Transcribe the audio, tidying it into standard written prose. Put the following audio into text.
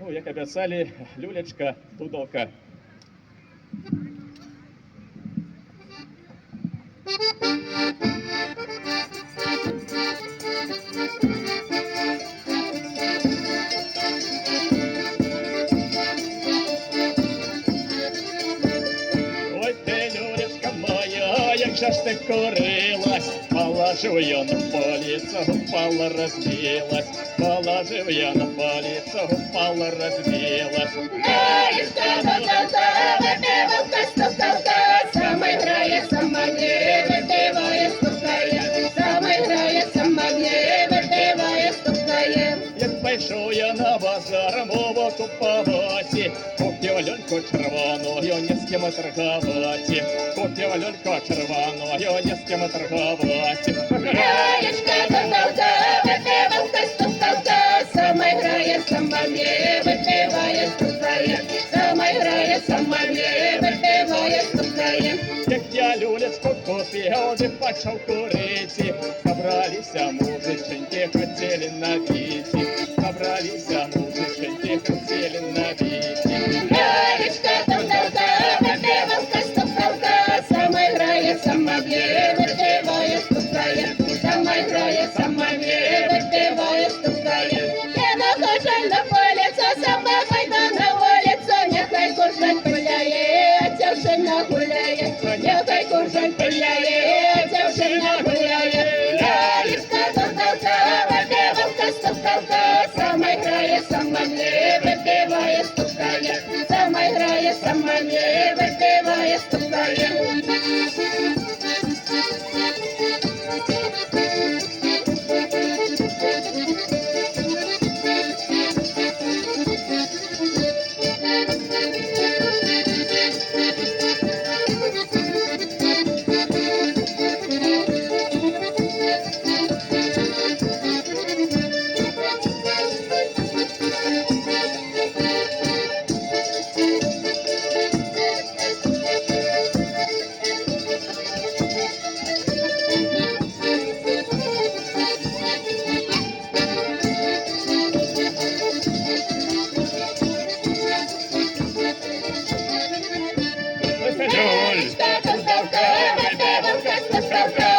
Ну, як обіцяли, люлечка, дудалка. Ой, ти, люлечка моя, як же ж ти курилась, положив я на полицу, упала, разбилась, положив я на полицу, упала, разбилась. Сама грає, сама не випиває, стукає, сама грає, сама не випиває, стукає. Як пішов я на базар, мову купувати, купив льоньку червоною, ні з ким торгувати, купив льоньку червоною, ні з ким торгувати. Граєчка, товка, випивалка, стукавка, сама грає, сама не випиває, стукає, сама грає, сама не випиває, стукає. Як я люлечку купив, і почав курити, собралися мужиченьки, хотіли набити, собралися мужиченьки, хотіли набити. Граєчка, товка, випивалка, стукавка, сама грає, сама не випиває, стукає, сама грає, сама не випиває, стукає. Я нахожу на полицю, сама хайда на вулицю, нехай кожен гуляє, а ця вже нагуляє, нехай кожен гуляє, а ця вже нагуляє. Граєчка, товка, випивалка, стукавка, сама грає, сама не випиває, стукає, сама грає, сама не випиває, стукає. Люль, Стукавка, випивалка, стукавка,